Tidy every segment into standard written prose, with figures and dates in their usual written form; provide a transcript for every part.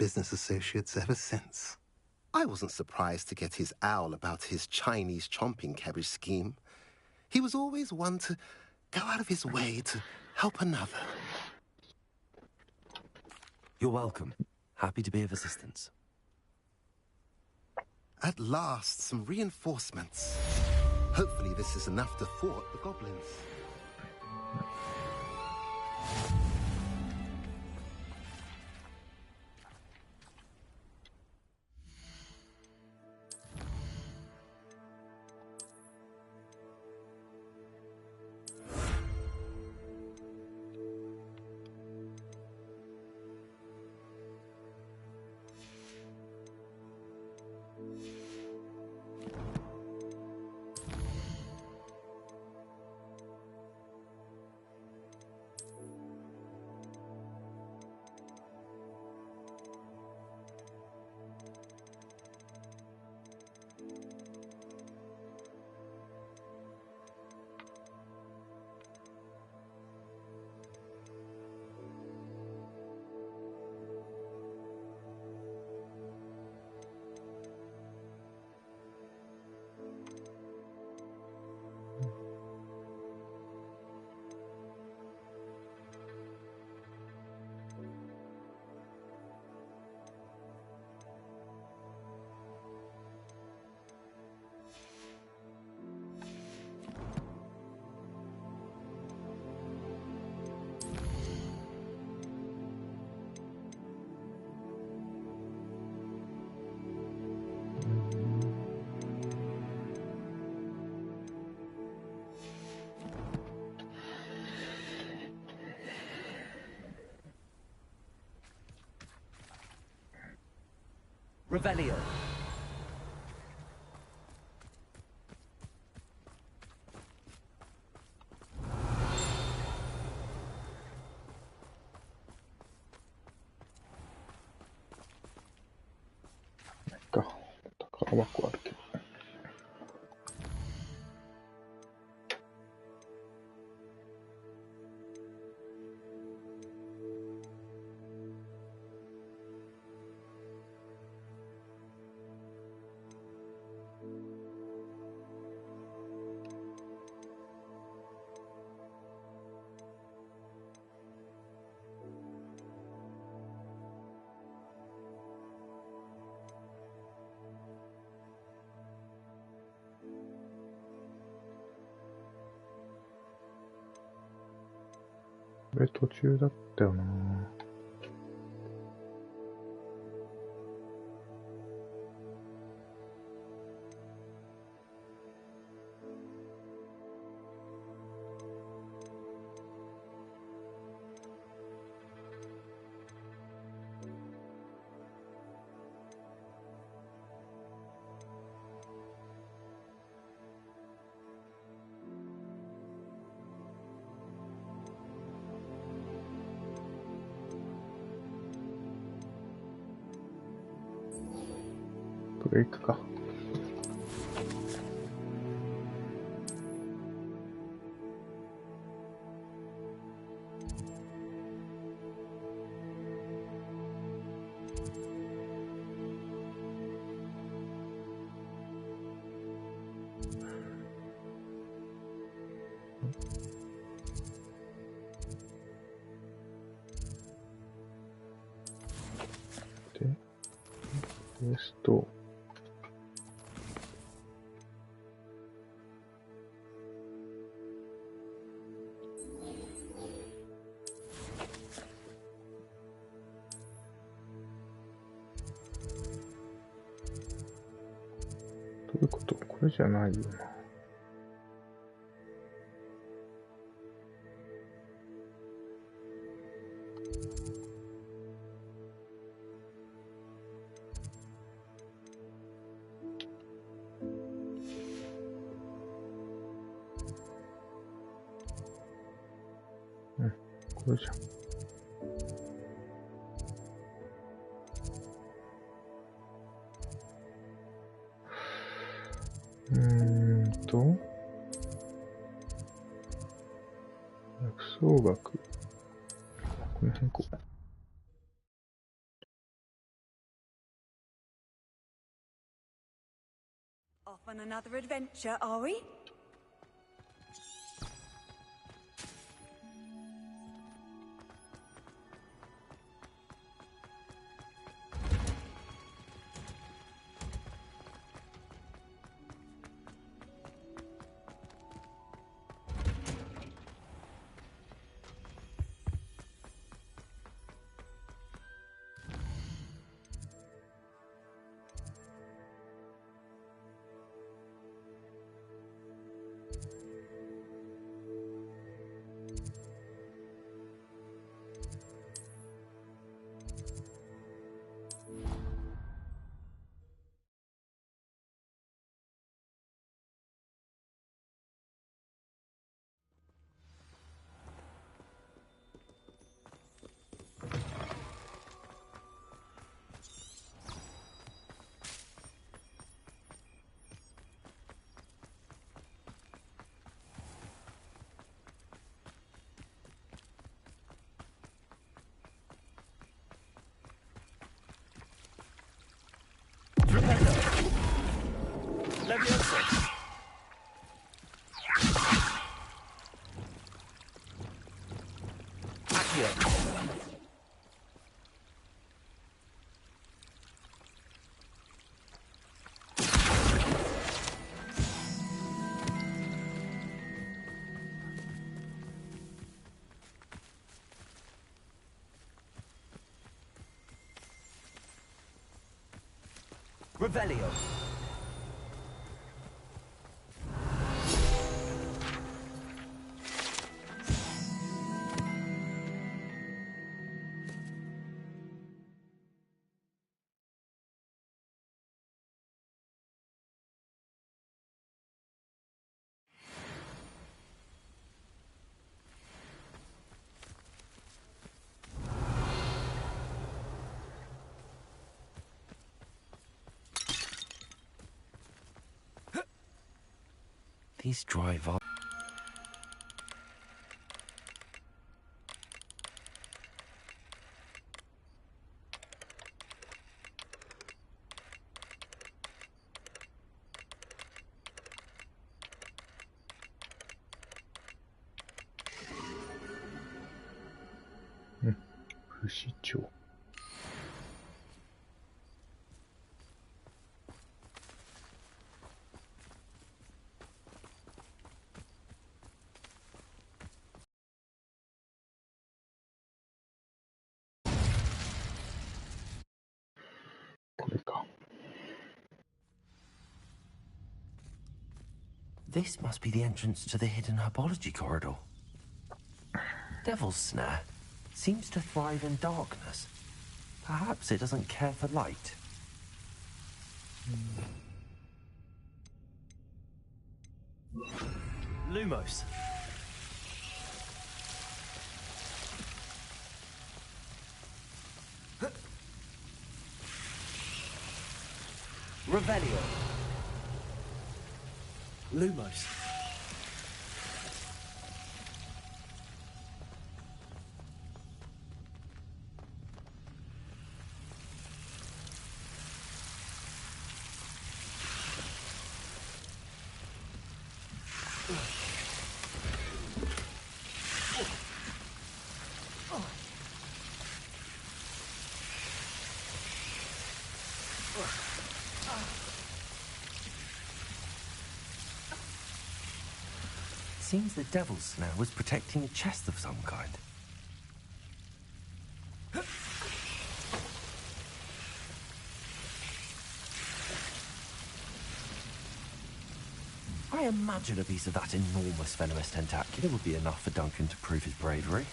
business associates ever since. I wasn't surprised to get his owl about his Chinese chomping cabbage scheme. He was always one to go out of his way to help another. You're welcome. Happy to be of assistance. At last, some reinforcements. Hopefully this is enough to thwart the goblins. Revelio.これ途中だったよな。ブレイクか。で、ウエスト。どういうこと？これじゃないよな。うん、これじゃん。薬草学。この辺こう。Off on another adventure, are we? Revelio. These drive up. Hmm. 不死鳥。これか。This must be the entrance to the hidden herbology corridor. Devil's Snare seems to thrive in darkness. Perhaps it doesn't care for light. Lumos. Revelio. Lumos. Seems the Devil's Snare was protecting a chest of some kind. I imagine a piece of that enormous venomous tentacula would be enough for Duncan to prove his bravery.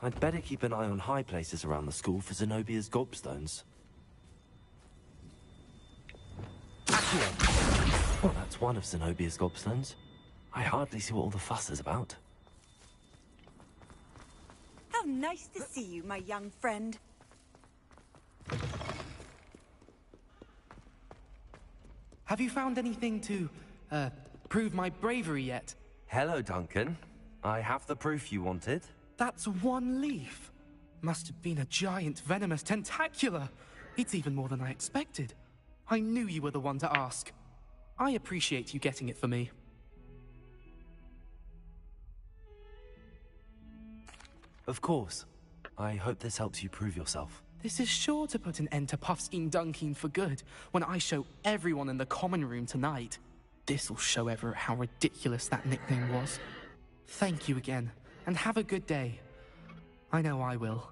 I'd better keep an eye on high places around the school for Zenobia's gobstones. Accio! Well, that's one of Zenobia's gobstones. I hardly see what all the fuss is about. How nice to see you, my young friend. Have you found anything to, prove my bravery yet? Hello, Duncan. I have the proof you wanted. That's one leaf. Must have been a giant venomous tentacula. It's even more than I expected. I knew you were the one to ask. I appreciate you getting it for me. Of course. I hope this helps you prove yourself. This is sure to put an end to Puffskein Dunkeen for good when I show everyone in the common room tonight. This'll show Everett how ridiculous that nickname was. Thank you again, and have a good day. I know I will.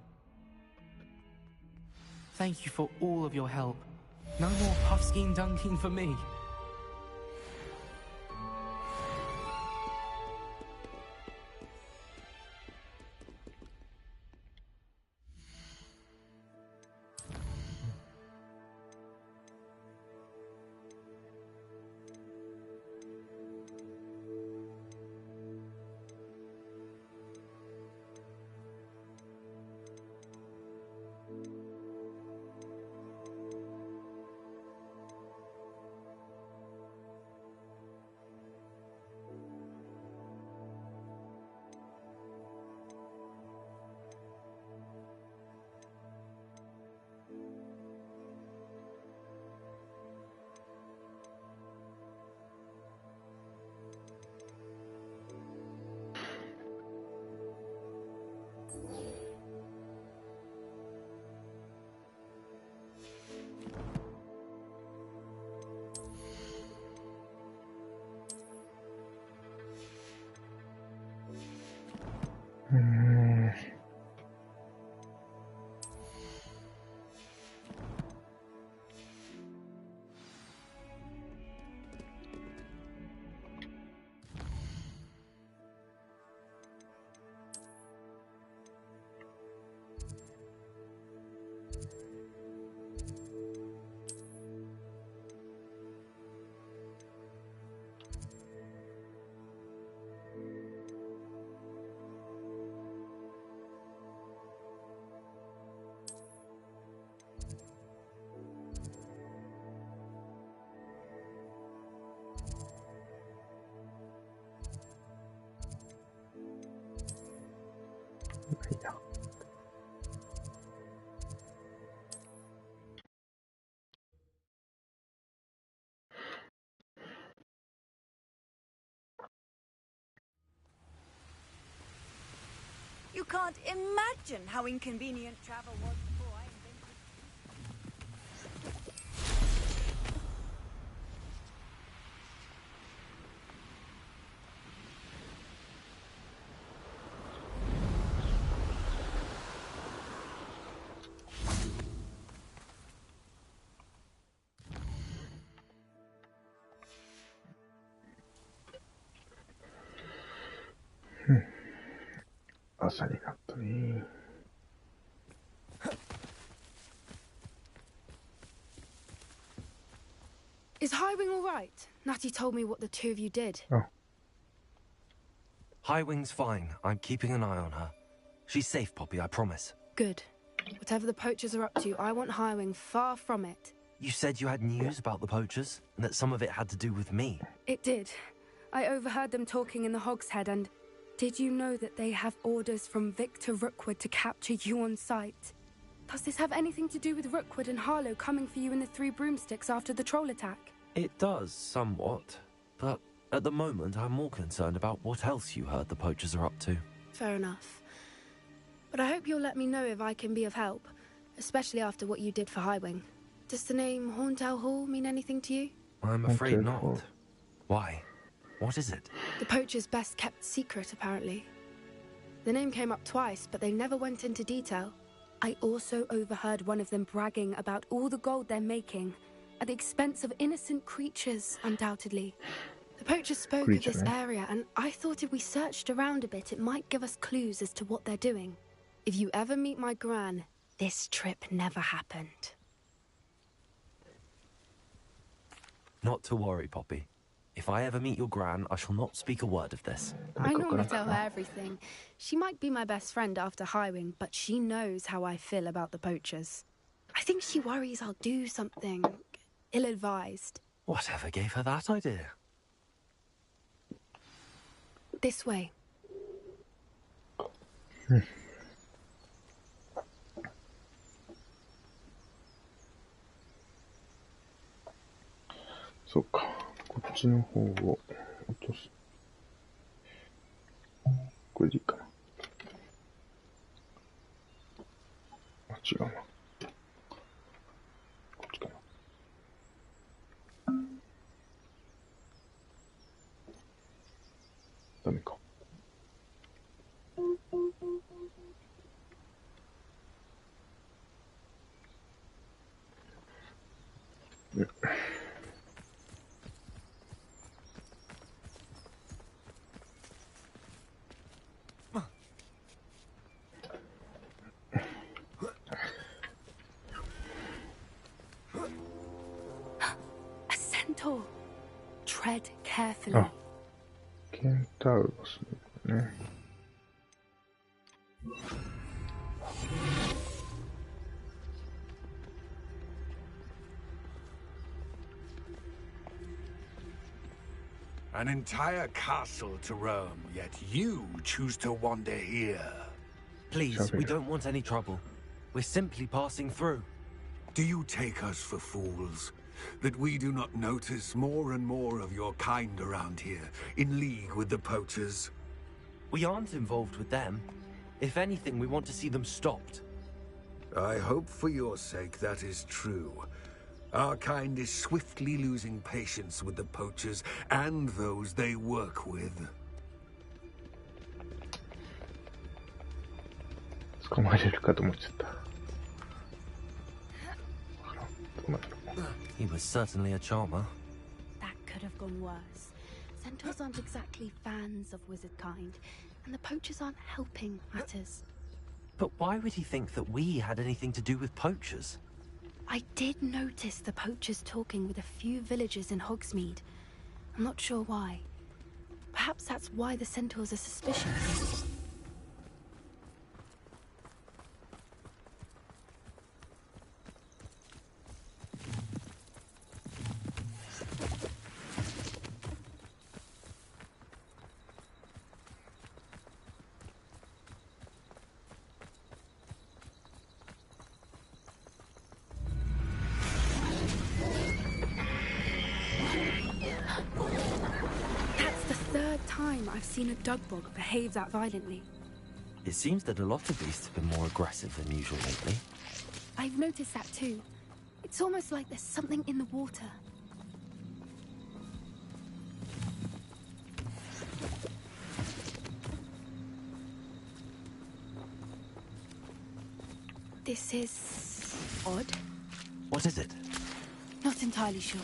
Thank you for all of your help. No more Puffskein Dunkeen for me. You can't imagine how inconvenient travel was before I invented.朝になったね。Is Highwing all right? Natty told me what the two of you did. Oh, Highwing's fine. I'm keeping an eye on her. She's safe, Poppy, I promise. Good. Whatever the poachers are up to, I want Highwing far from it. You said you had news about the poachers, and that some of it had to do with me. It did. I overheard them talking in the Hogshead, and did you know that they have orders from Victor Rookwood to capture you on sight? Does this have anything to do with Rookwood and Harlow coming for you in the Three Broomsticks after the troll attack? It does, somewhat. But at the moment, I'm more concerned about what else you heard the poachers are up to. Fair enough. But I hope you'll let me know if I can be of help, especially after what you did for Highwing. Does the name Horntail Hall mean anything to you? I'm afraid Horntail Hall. not. Why? What is it? The poacher's best kept secret, apparently. The name came up twice, but they never went into detail. I also overheard one of them bragging about all the gold they're making, at the expense of innocent creatures, undoubtedly. The poachers spoke of this area, and I thought if we searched around a bit, it might give us clues as to what they're doing. If you ever meet my gran, this trip never happened. Not to worry, Poppy. If I ever meet your gran, I shall not speak a word of this. I normally tell her everything. She might be my best friend after hiring, but she knows how I feel about the poachers. I think she worries I'll do something ill-advised. Whatever gave her that idea? This way. そうか。こっちの方を落とす。これでいいかな。あ、違うな。こっちかな。ダメか。A centaur. Tread carefully. あ、ケンタウロスね。An entire castle to roam, yet you choose to wander here. Please, we don't want any trouble. We're simply passing through. Do you take us for fools? That we do not notice more and more of your kind around here, in league with the poachers? We aren't involved with them. If anything, we want to see them stopped. I hope for your sake that is true. Our kind is swiftly losing patience with the poachers and those they work with. 捕まえれるかと思っちゃった。どうなんだろう。 He was certainly a charmer. That could have gone worse. Centaurs aren't exactly fans of wizard kind, and the poachers aren't helping matters. But why would he think that we had anything to do with poachers? I did notice the poachers talking with a few villagers in Hogsmeade. I'm not sure why. Perhaps that's why the centaurs are suspicious. I've seen a dugbog behave that violently. It seems that a lot of beasts have been more aggressive than usual lately. I've noticed that too. It's almost like there's something in the water. This is odd. What is it? Not entirely sure,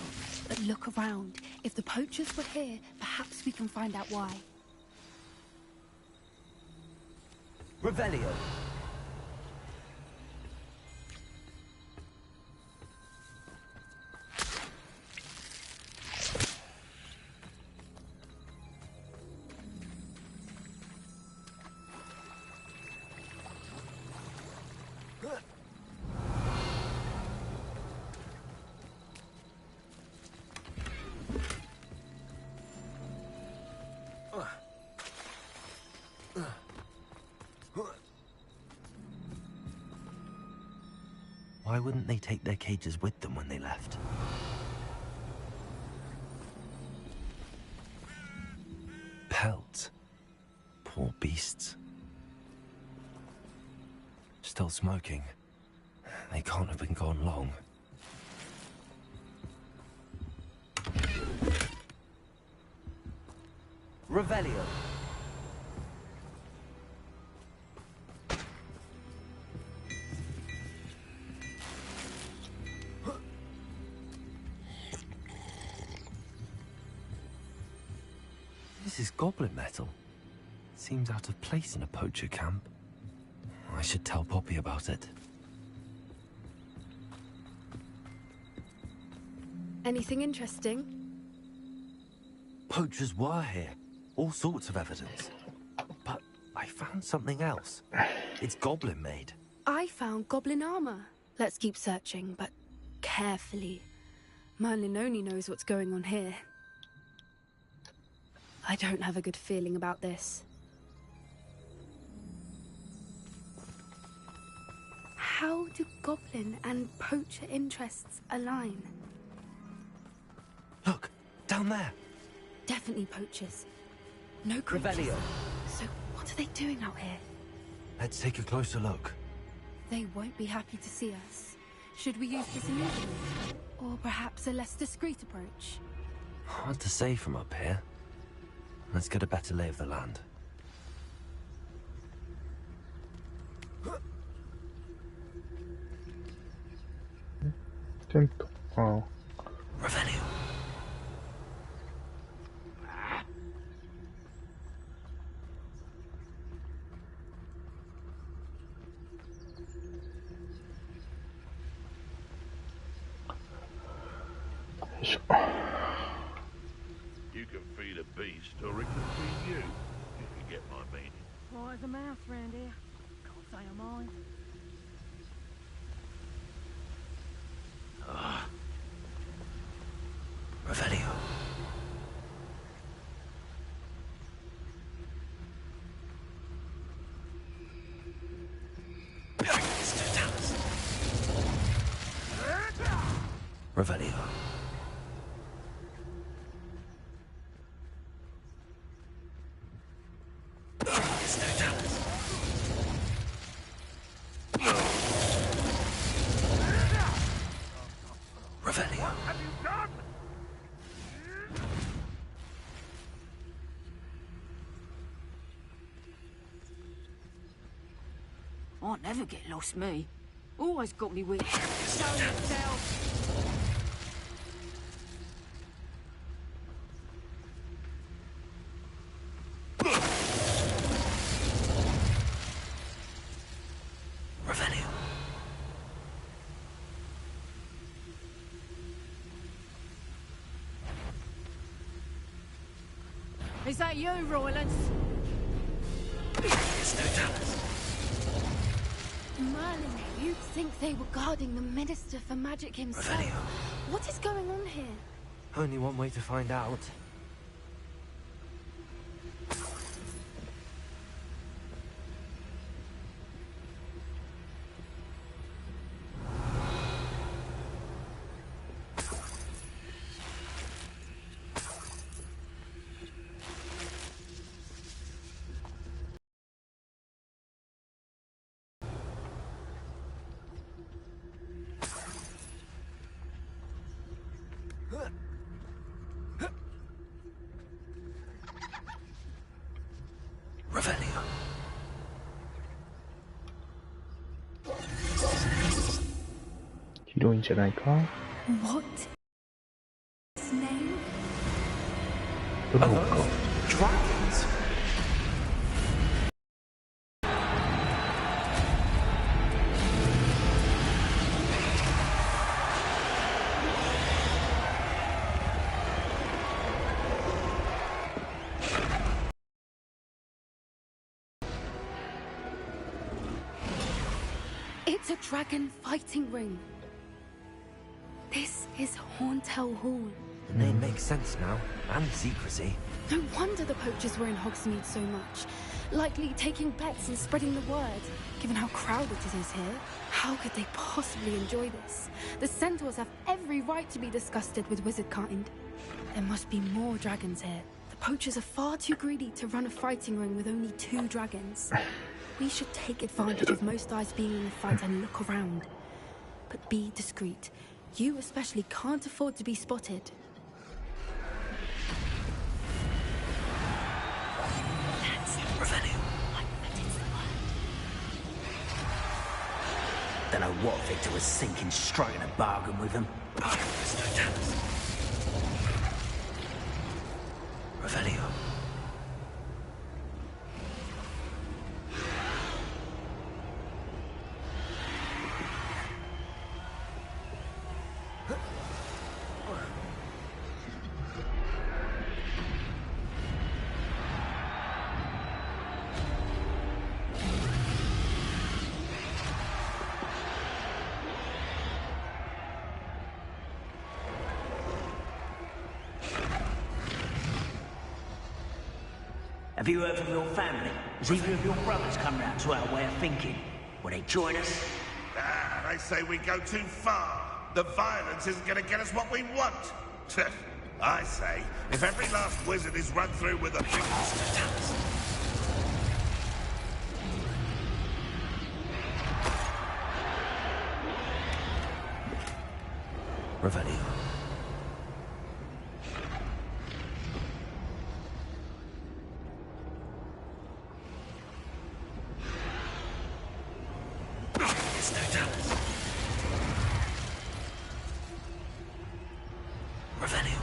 but look around. If the poachers were here, perhaps we can find out why. Revelio. Why wouldn't they take their cages with them when they left? Pelts. Poor beasts. Still smoking. They can't have been gone long. Revelio. This is goblin metal. Seems out of place in a poacher camp. I I should tell Poppy about it. Anything interesting? Poachers were here. All sorts of evidence. But I found something else. It's goblin-made. I found goblin armor. Let's keep searching, but carefully. Merlin only knows what's going on here. I don't have a good feeling about this. How do goblin and poacher interests align? Look, down there. Definitely poachers. No creatures. Revelio. So what are they doing out here? Let's take a closer look. They won't be happy to see us. Should we use this illusion? Or perhaps a less discreet approach? Hard to say from up here. Let's get a better lay of the land. Tento. Oh. Revelio. You can feed a beast, or it can feed you, if you get my meaning. Why is a mouse round here? Can't say I mind. Revelio. Revelio. Revelio. Have you done? I never get lost, me. Always got me wits. Show yourself. Revelio. Is that you, Roylance? Merlin, you'd think they were guarding the Minister for Magic himself. Revelio. What is going on here? Only one way to find out. Revelio. Hero じゃないか What? His name? ドラゴンか Dragons. It's a dragon fighting ring. This is Horntail Hall. The name makes sense now, and the secrecy. No wonder the poachers were in Hogsmeade so much. Likely taking bets and spreading the word. Given how crowded it is here, how could they possibly enjoy this? The centaurs have every right to be disgusted with wizard kind. There must be more dragons here. The poachers are far too greedy to run a fighting ring with only 2 dragons. We should take advantage of most eyes being in the fight and look around. But be discreet. You especially can't afford to be spotted. That's it, Revelio. I bet it's the word. Don't know what Victor was thinking, striking a bargain with him. Revelio. Have you heard from your family? Has either of your brothers come round to our way of thinking? Will they join us? Ah, they say we go too far. The violence isn't going to get us what we want. I say, if every last wizard is run through with a big... Revelio. There's no doubt. Revelio.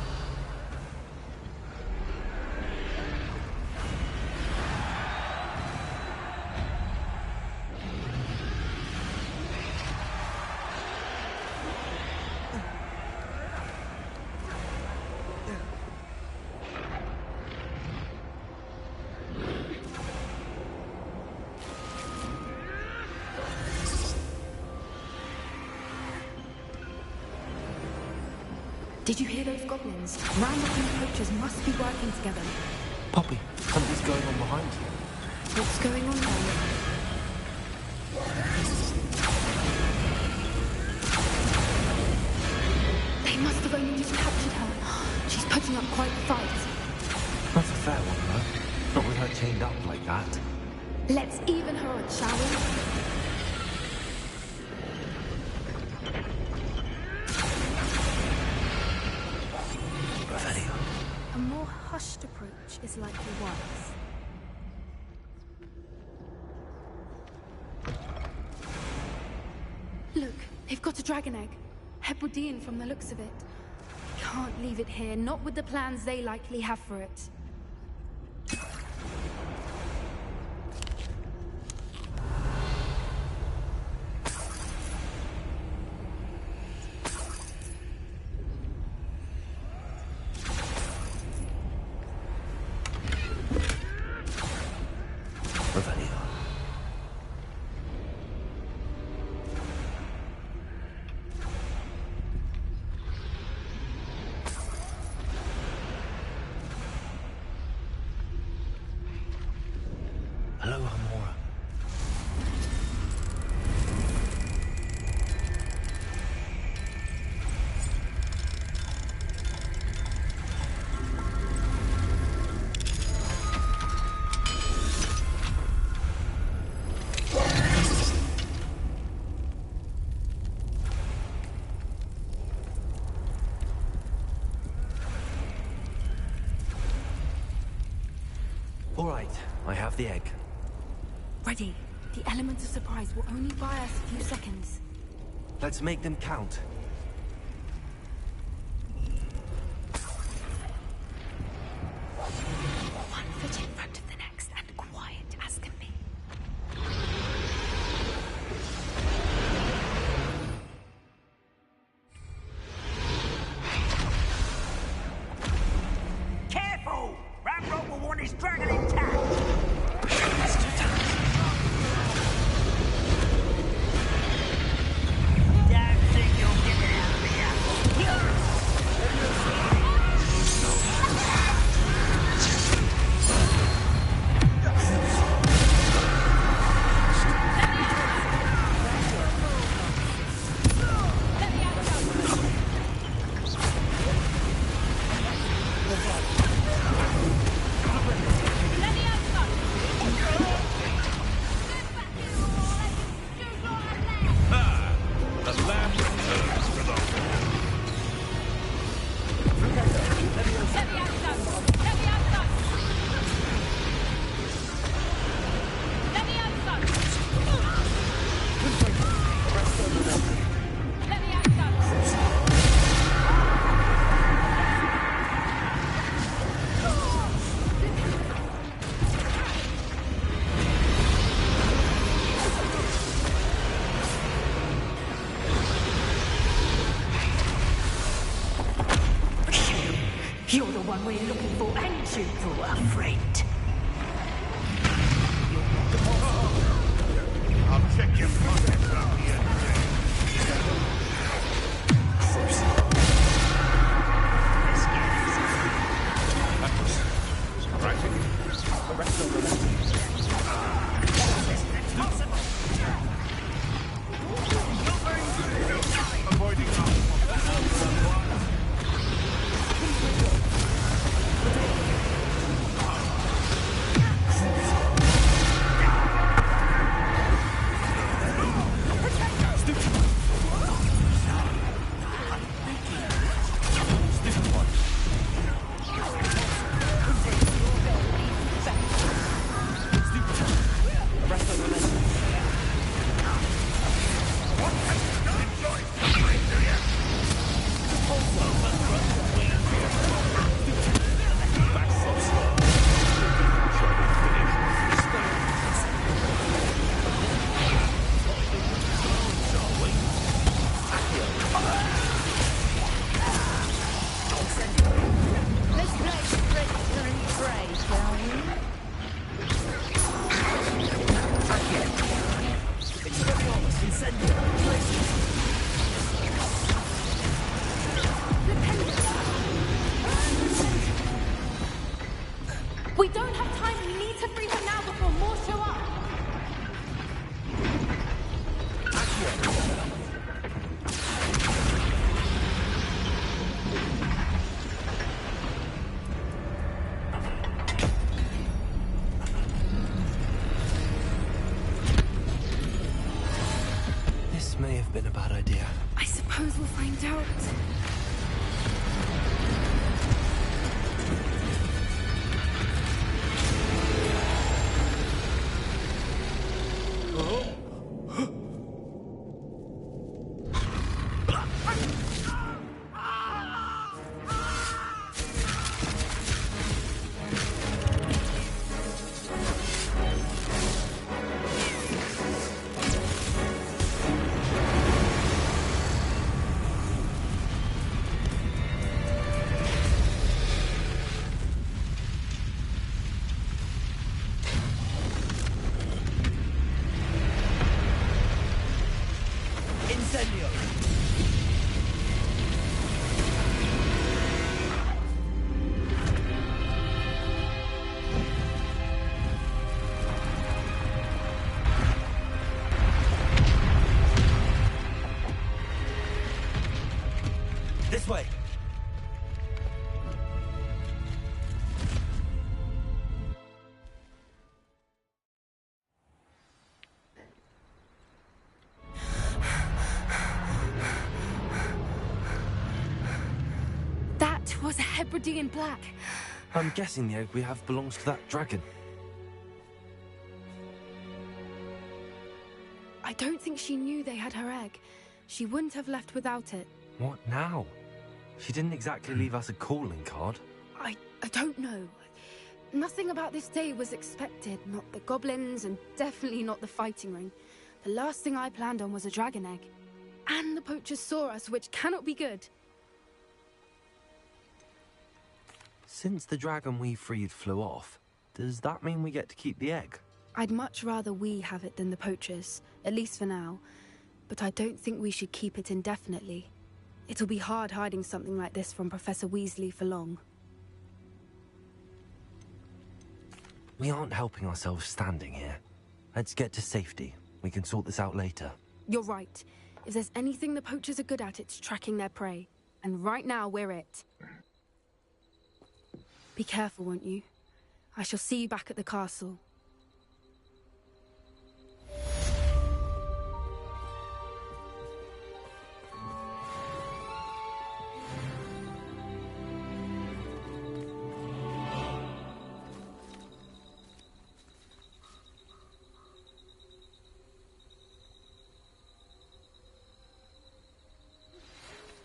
Did you hear those goblins? Roundup and the poachers must be working together. Poppy, something's going on behind you. What's going on there? They must have only just captured her. She's putting up quite the fight. That's a fair one, though. Not with her chained up like that. Let's even her odds, shall we? A more hushed approach is likely wise. Look, they've got a dragon egg. Hebridean from the looks of it. Can't leave it here, not with the plans they likely have for it. Hello, Amora. All right, I have the egg. Ready. The element of surprise will only buy us a few seconds. Let's make them count. One foot in front of the next and quiet as can be. Careful! Ramrod will want his dragon intact! You're the one we're looking for, ain't you, poor friend? I'll check your pockets up here. Right. may have been a bad idea. I suppose we'll find out. This way. That was a Hebridean black. I'm guessing the egg we have belongs to that dragon. I don't think she knew they had her egg. She wouldn't have left without it. What now? She didn't exactly leave us a calling card. I don't know. Nothing about this day was expected. Not the goblins, and definitely not the fighting ring. The last thing I planned on was a dragon egg. And the poachers saw us, which cannot be good. Since the dragon we freed flew off, does that mean we get to keep the egg? I'd much rather we have it than the poachers, at least for now. But I don't think we should keep it indefinitely. It'll be hard hiding something like this from Professor Weasley for long. We aren't helping ourselves standing here. Let's get to safety. We can sort this out later. You're right. If there's anything the poachers are good at, it's tracking their prey. And right now, we're it. Be careful, won't you? I shall see you back at the castle.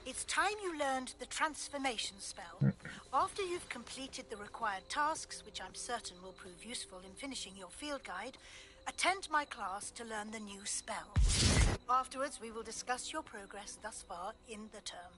It's time you learned the transformation spell. After you've completed the required tasks, which I'm certain will prove useful in finishing your field guide, attend my class to learn the new spell. Afterwards, we will discuss your progress thus far in the term.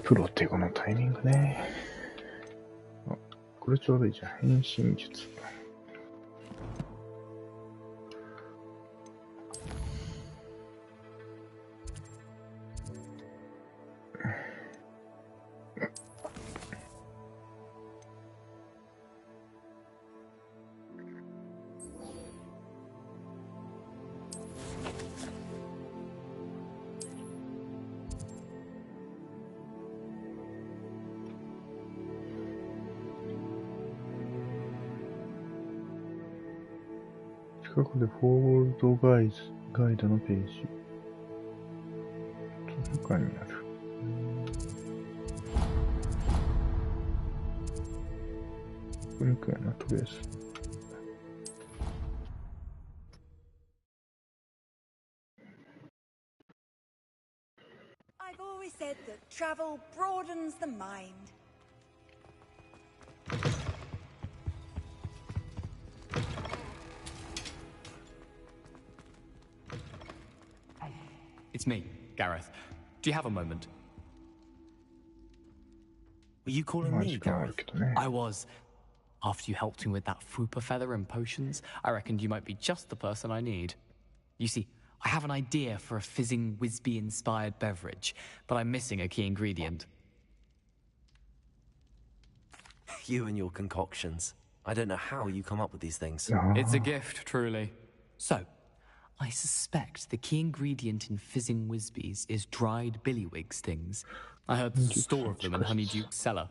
プロテゴのタイミングね。あ、これちょうどいいじゃん。変身術。近くでフォールドガイドのページ。図書館にある。ここに行くやな、とりあえず。I've always said that travel broadens the mind. It's me, Gareth. Do you have a moment? Were you calling me, Gareth? I was. After you helped me with that Fupa feather and potions, I reckoned you might be just the person I need. You see, I have an idea for a fizzing Whizbee-inspired beverage, but I'm missing a key ingredient. You and your concoctions. I don't know how you come up with these things. It's a gift, truly. So, I suspect the key ingredient in fizzing Whizbees is dried billywigs stings. I heard there's a store of them in Honeyduke's cellar.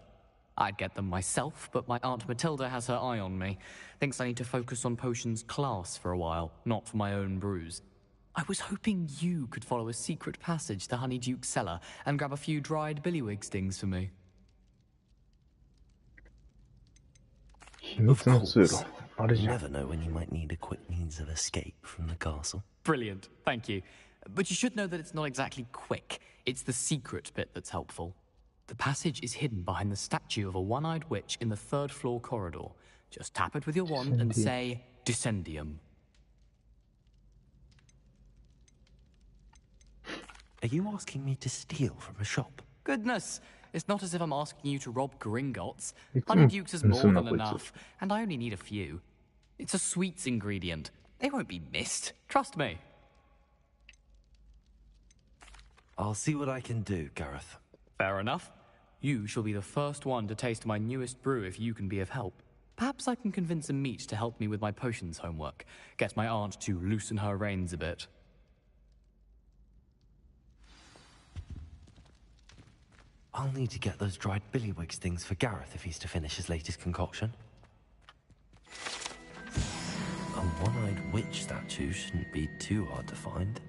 I'd get them myself, but my Aunt Matilda has her eye on me. Thinks I need to focus on potions class for a while, not for my own brews. I was hoping you could follow a secret passage to Honeyduke's cellar and grab a few dried billywig stings for me. Of course. You never know when you might need a quick means of escape from the castle. Brilliant, thank you. But you should know that it's not exactly quick. It's the secret bit that's helpful. The passage is hidden behind the statue of a one-eyed witch in the 3rd floor corridor. Just tap it with your wand and say, Descendium. Are you asking me to steal from a shop? Goodness, it's not as if I'm asking you to rob Gringotts. Honeydukes is more than enough, and I only need a few. It's a sweets ingredient. They won't be missed. Trust me. I'll see what I can do, Gareth. Fair enough. You shall be the first one to taste my newest brew if you can be of help. Perhaps I can convince a meat to help me with my potions homework. Get my aunt to loosen her reins a bit. I'll need to get those dried billywigs things for Gareth if he's to finish his latest concoction. A one-eyed witch statue shouldn't be too hard to find.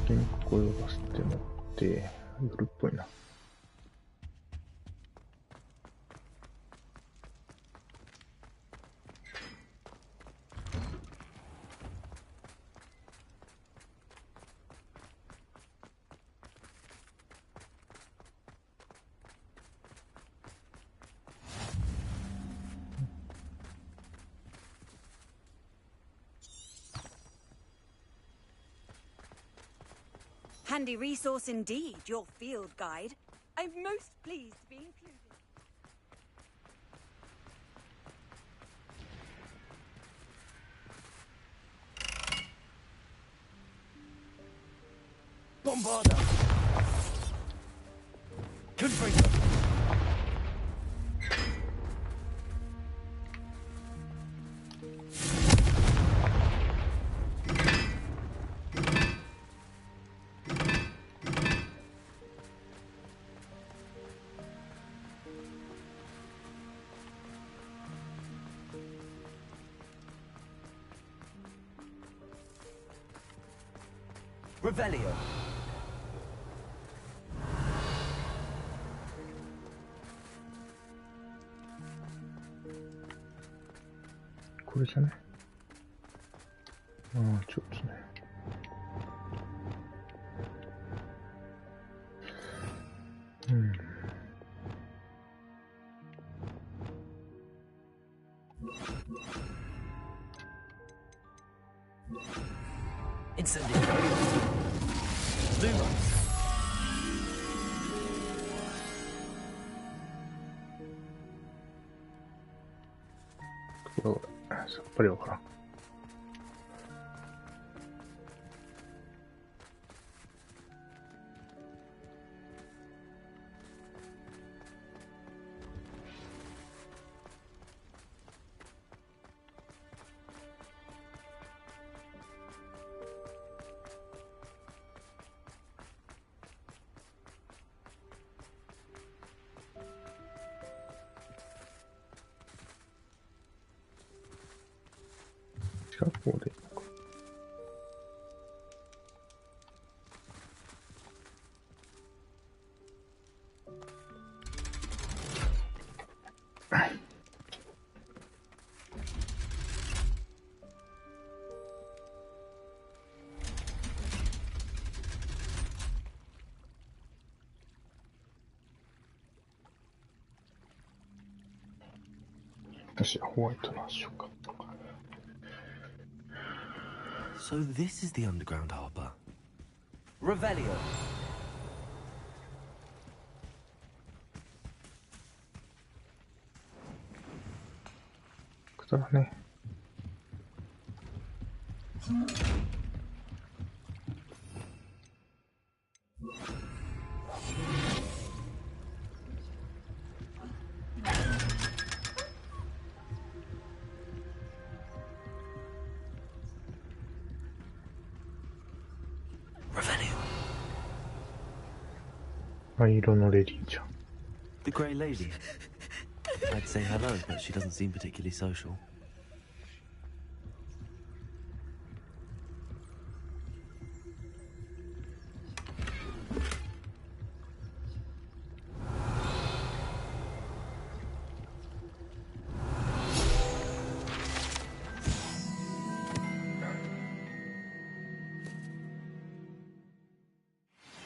先にここを呼ばせてもらって、夜っぽいな。Handy resource indeed, your field guide. I'm most pleased to be included. Bombarda! Confringo! Revelio. これじゃね。ああ、ちょっとね。うん。Incendio. Lumos. これはさっぱりわからん。学校で。よし、ホワイトのしようか。So this is the underground harbour. Revelio. くだらね。灰色のレディーじゃん。The grey lady. I'd say hello, but she doesn't seem particularly social.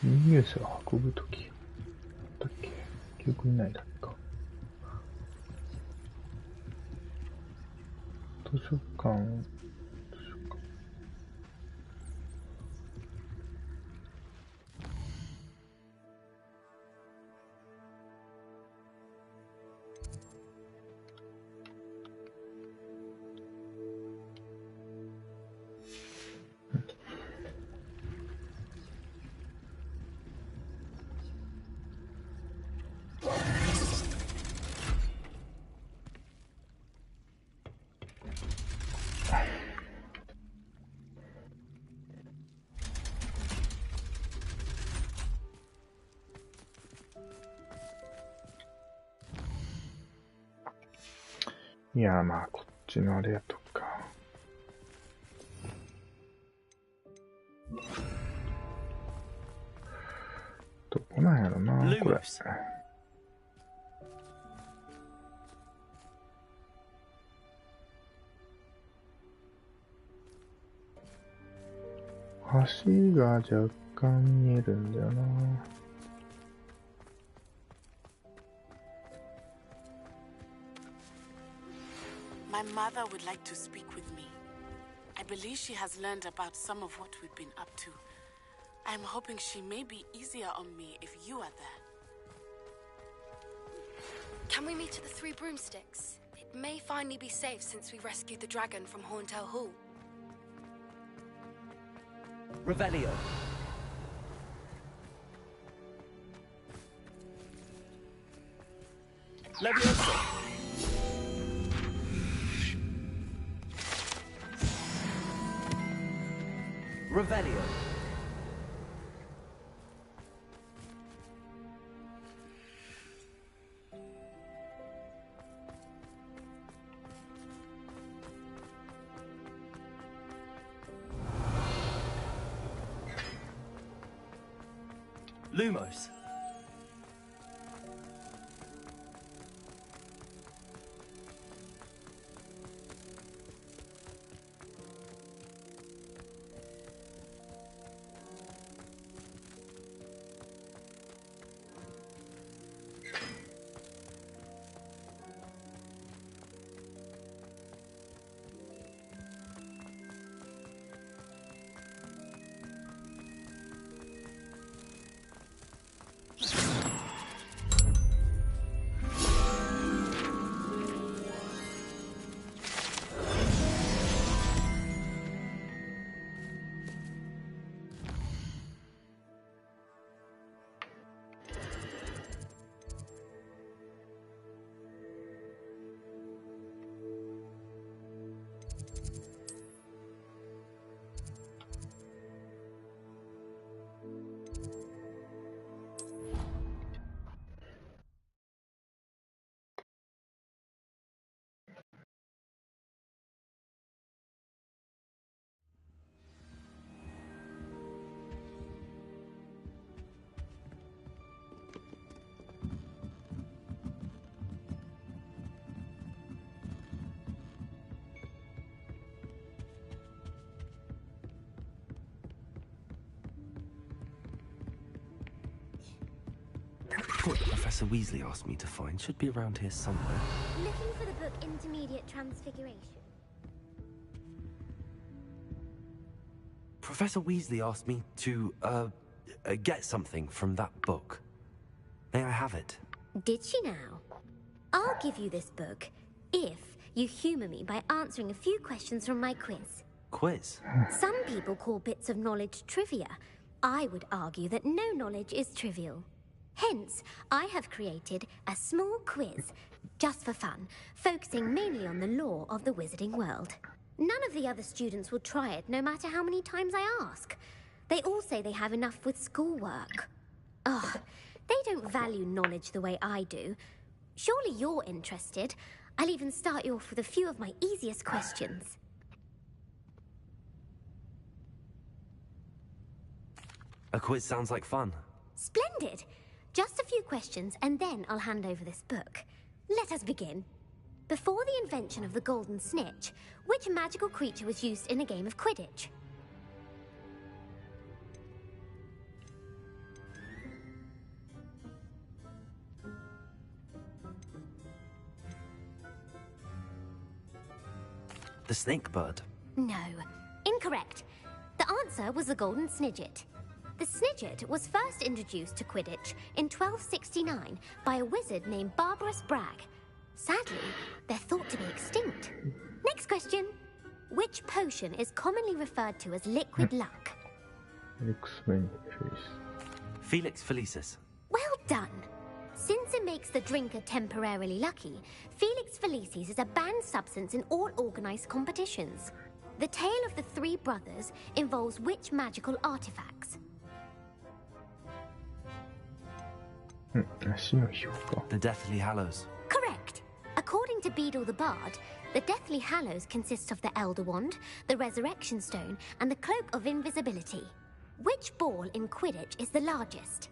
ニュースを運ぶときだっけ、記憶にないだけか。図書館。いや、まあ、こっちのあれやとか。どこなんやろな、これ。橋が若干見えるんだよな。My mother would like to speak with me. I believe she has learned about some of what we've been up to. I'm hoping she may be easier on me if you are there. Can we meet at the Three Broomsticks? It may finally be safe since we rescued the dragon from Horntail Hall. Revelio. Leviosa. Revelio. Lumos. Professor Weasley asked me to find should be around here somewhere. Looking for the book Intermediate Transfiguration. Professor Weasley asked me to, get something from that book. May I have it? Did she now? I'll give you this book if you humour me by answering a few questions from my quiz. Quiz? Some people call bits of knowledge trivia. I would argue that no knowledge is trivial. Hence, I have created a small quiz, just for fun, focusing mainly on the lore of the wizarding world. None of the other students will try it, no matter how many times I ask. They all say they have enough with schoolwork. Ugh, they don't value knowledge the way I do. Surely you're interested. I'll even start you off with a few of my easiest questions. A quiz sounds like fun. Splendid! Just a few questions, and then I'll hand over this book. Let us begin. Before the invention of the golden snitch, which magical creature was used in a game of Quidditch? The snake bird. No. Incorrect. The answer was the golden snidget. The snidget was first introduced to Quidditch in 1269 by a wizard named Barbarous Bragg. Sadly, they're thought to be extinct. Next question. Which potion is commonly referred to as liquid luck? Felix Felicis. Well done. Since it makes the drinker temporarily lucky, Felix Felicis is a banned substance in all organized competitions. The tale of the three brothers involves which magical artifacts? The Deathly Hallows. Correct. According to Beedle the Bard, the Deathly Hallows consists of the Elder Wand, the Resurrection Stone, and the Cloak of Invisibility. Which ball in Quidditch is the largest?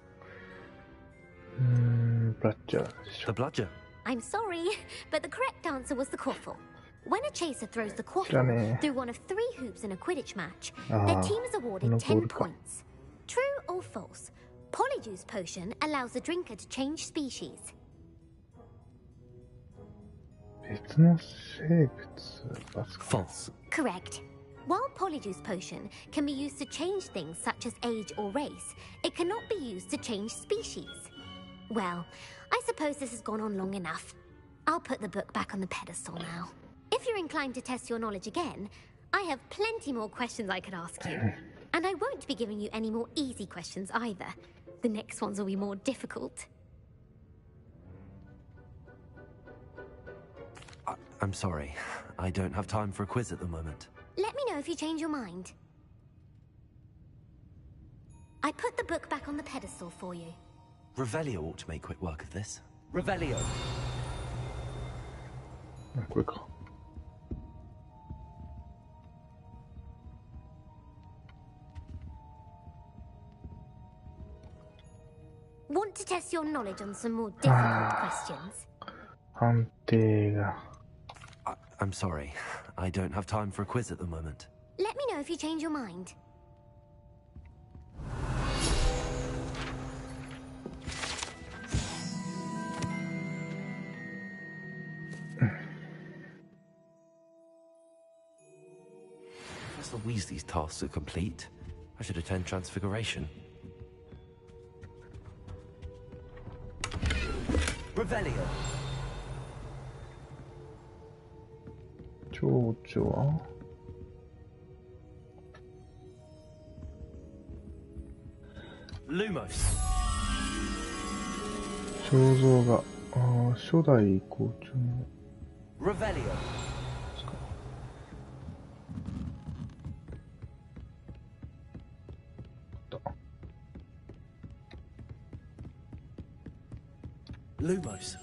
The bludger. I'm sorry, but the correct answer was the quaffle. When a chaser throws the quaffle through one of 3 hoops in a Quidditch match, their team is awarded 10 points. True or false? Polyjuice potion allows the drinker to change species. False. Correct. While Polyjuice potion can be used to change things such as age or race, it cannot be used to change species. Well, I suppose this has gone on long enough. I'll put the book back on the pedestal now. If you're inclined to test your knowledge again, I have plenty more questions I could ask you. And I won't be giving you any more easy questions either. The next ones will be more difficult. I'm sorry. I don't have time for a quiz at the moment. Let me know if you change your mind. I put the book back on the pedestal for you. Revelio ought to make quick work of this. Revelio! Want to test your knowledge on some more difficult questions? I'm sorry. I don't have time for a quiz at the moment. Let me know if you change your mind. Professor Weasley's tasks are complete. I should attend Transfiguration. Revelio. 좋아. Lumos. 肖像が初代校長の Revelio. Lumos.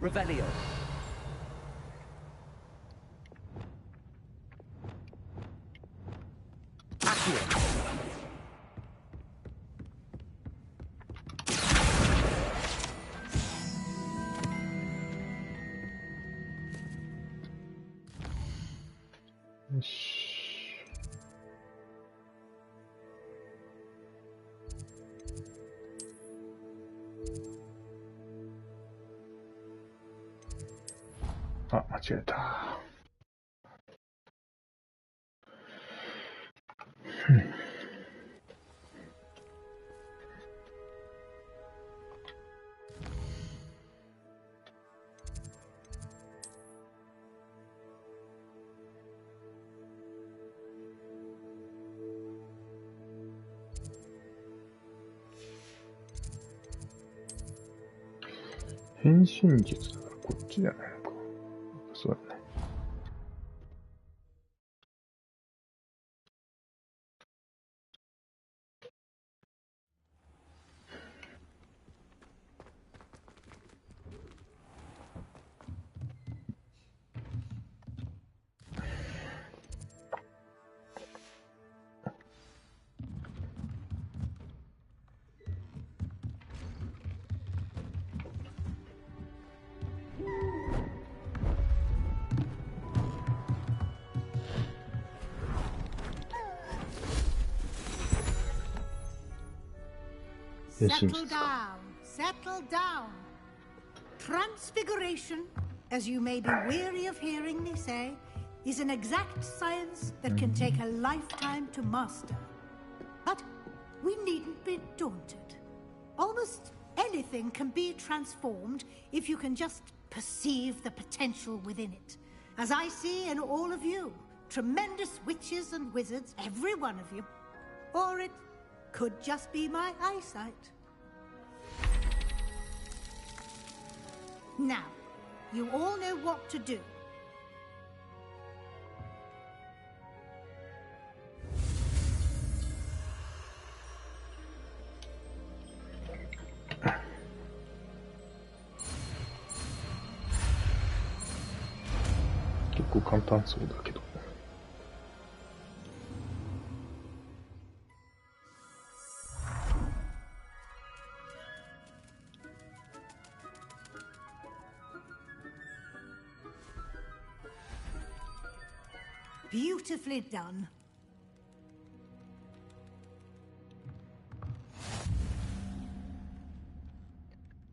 Revelio. よし。あ、間違えた。変身術だからこっちじゃないのか。そうだね。Settle down, settle down. Transfiguration, as you may be weary of hearing me say, is an exact science that can take a lifetime to master. But we needn't be daunted. Almost anything can be transformed if you can just perceive the potential within it. As I see in all of you, tremendous witches and wizards, every one of you. Or it could just be my eyesight. Now, you all know what to do.結構簡単そうだけど。Beautifully done.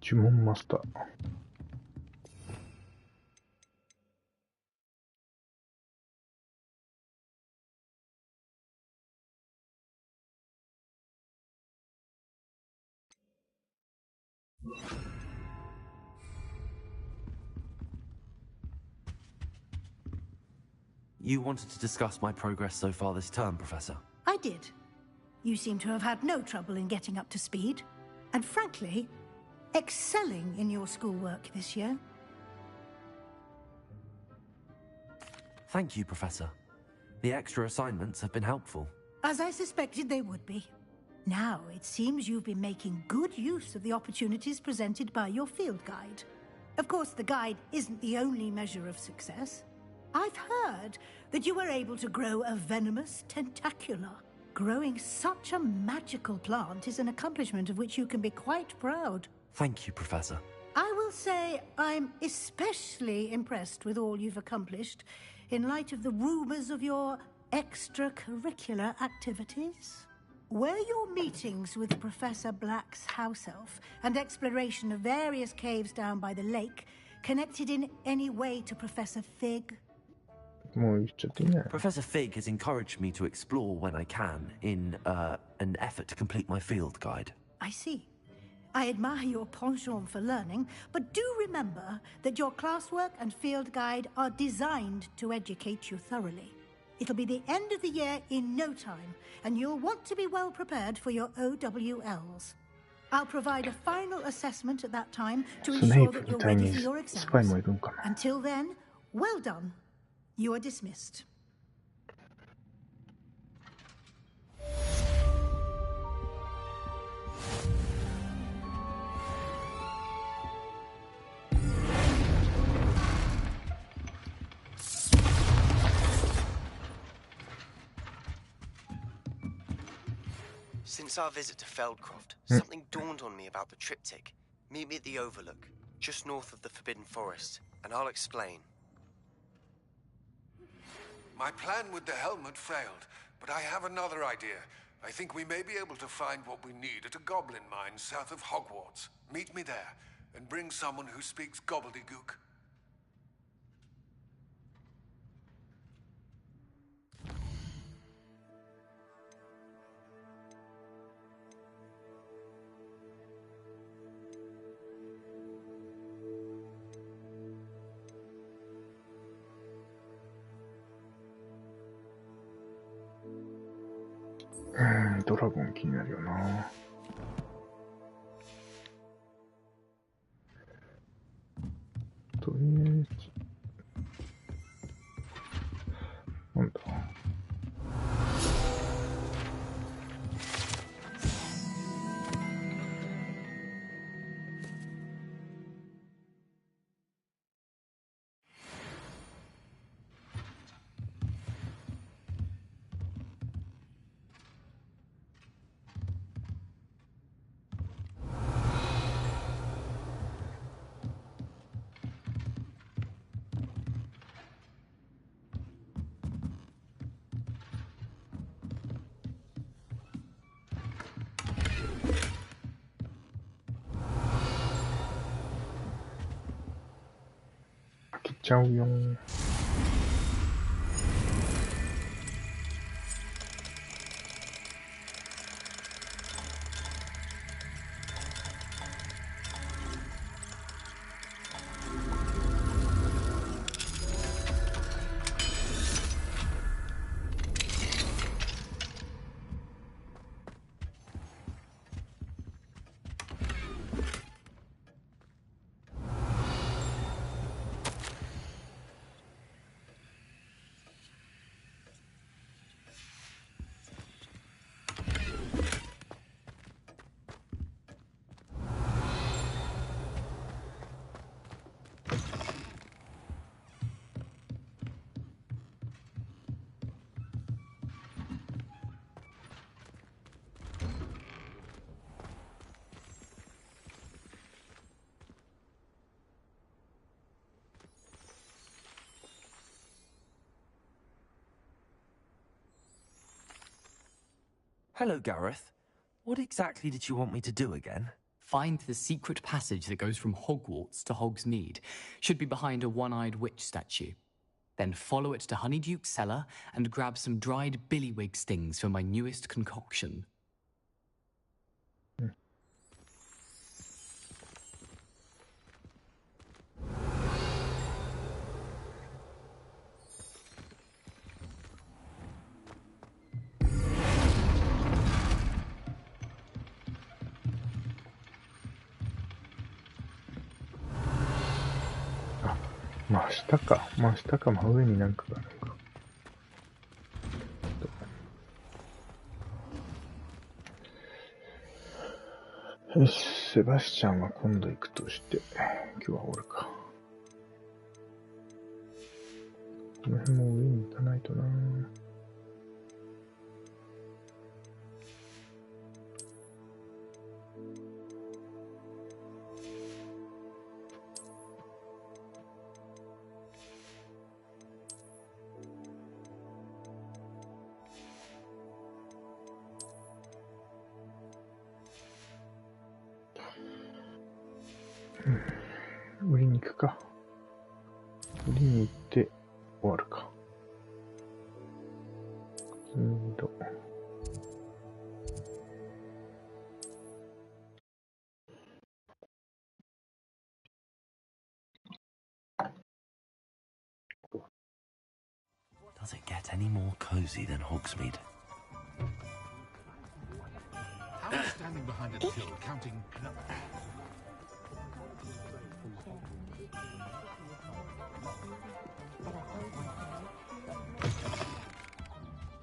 Jumon Master. You wanted to discuss my progress so far this term, Professor? I did. You seem to have had no trouble in getting up to speed. And frankly, excelling in your schoolwork this year. Thank you, Professor. The extra assignments have been helpful. As I suspected they would be. Now, it seems you've been making good use of the opportunities presented by your field guide. Of course, the guide isn't the only measure of success. I've heard that you were able to grow a venomous tentacula. Growing such a magical plant is an accomplishment of which you can be quite proud. Thank you, Professor. I will say I'm especially impressed with all you've accomplished in light of the rumors of your extracurricular activities. Were your meetings with Professor Black's house elf and exploration of various caves down by the lake connected in any way to Professor Fig? Professor Fig has encouraged me to explore when I can in an effort to complete my field guide. I see. I admire your penchant for learning, but do remember that your classwork and field guide are designed to educate you thoroughly. It'll be the end of the year in no time, and you'll want to be well prepared for your OWLs. I'll provide a final assessment at that time to ensure that you're ready for your exams. Until then, well done. You are dismissed. Since our visit to Feldcroft, something dawned on me about the triptych. Meet me at the Overlook, just north of the Forbidden Forest, and I'll explain. My plan with the helmet failed, but I have another idea. I think we may be able to find what we need at a goblin mine south of Hogwarts. Meet me there, and bring someone who speaks gobbledygook. Hmm, ドラゴン気になるよな。とりあえず、なんだ。開けちゃうよ。Hello, Gareth. What exactly did you want me to do again? Find the secret passage that goes from Hogwarts to Hogsmeade. Should be behind a one-eyed witch statue. Then follow it to Honeyduke's cellar and grab some dried billywig stings for my newest concoction. Ah, 真下か。真下か真上になんかがあるのか。よし、セバスチャンは今度行くとして、今日は俺か。この辺も上に行かないとな。売りに行くか。売りに行って終わるか。Does it get any more cozy than Hogsmeade? How are you standing behind a till counting?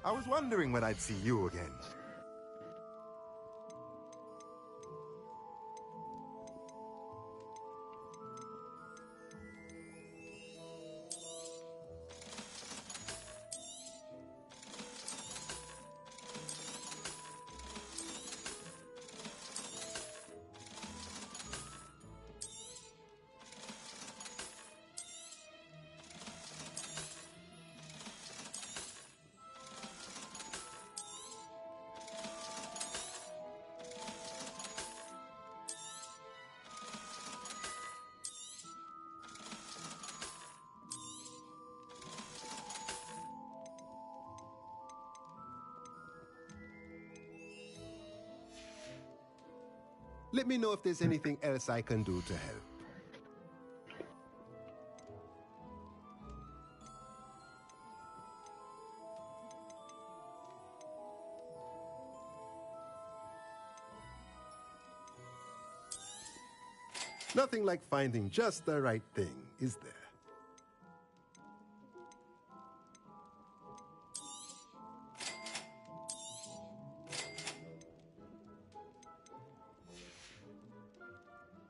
I was wondering when I'd see you again. Let me know if there's anything else I can do to help. Nothing like finding just the right thing, is there?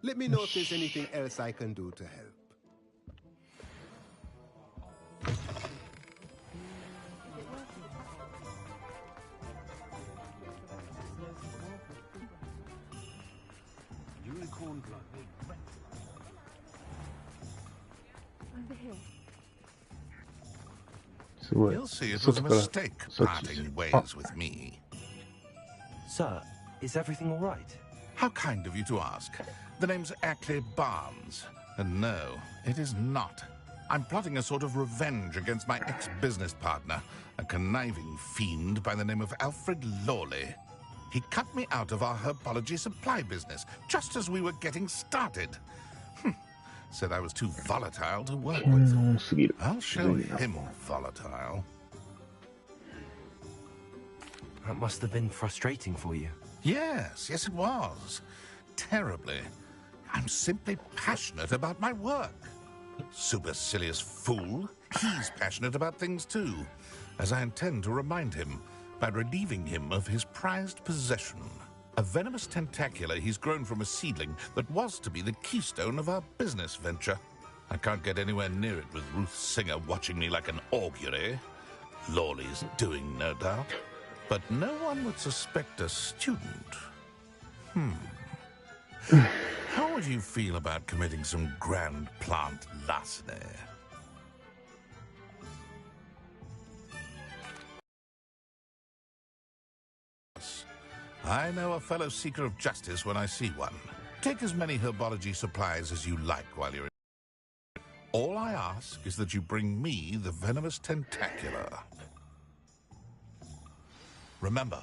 Let me know if there's anything else I can do to help. Unicorn blood. Over here. You'll see it was a mistake parting ways with me. Sir, is everything all right? How kind of you to ask. The name's Ackley Barnes. And no, it is not. I'm plotting a sort of revenge against my ex-business partner, a conniving fiend by the name of Alfred Lawley. He cut me out of our herbology supply business just as we were getting started. Said I was too volatile to work with. I'll show him volatile. That must have been frustrating for you. Yes, it was. Terribly. I'm simply passionate about my work. Supercilious fool. He's passionate about things too, as I intend to remind him by relieving him of his prized possession. A venomous tentacula he's grown from a seedling that was to be the keystone of our business venture. I can't get anywhere near it with Ruth Singer watching me like an augury. Lawley's doing, no doubt. But no one would suspect a student. How would you feel about committing some grand plant larceny? I know a fellow seeker of justice when I see one. Take as many herbology supplies as you like while you're in. All I ask is that you bring me the venomous tentacula. Remember,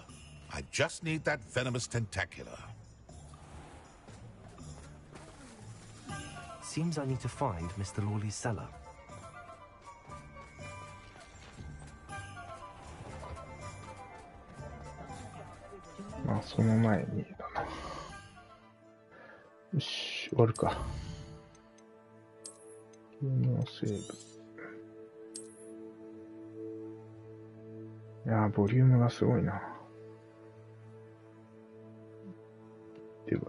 I just need that venomous tentacula. Seems I need to find Mr. Lawley's cellar.まあ、その前にだな。よし、終わるか。ゲームをセーブ。いやー、ボリュームがすごいな。では。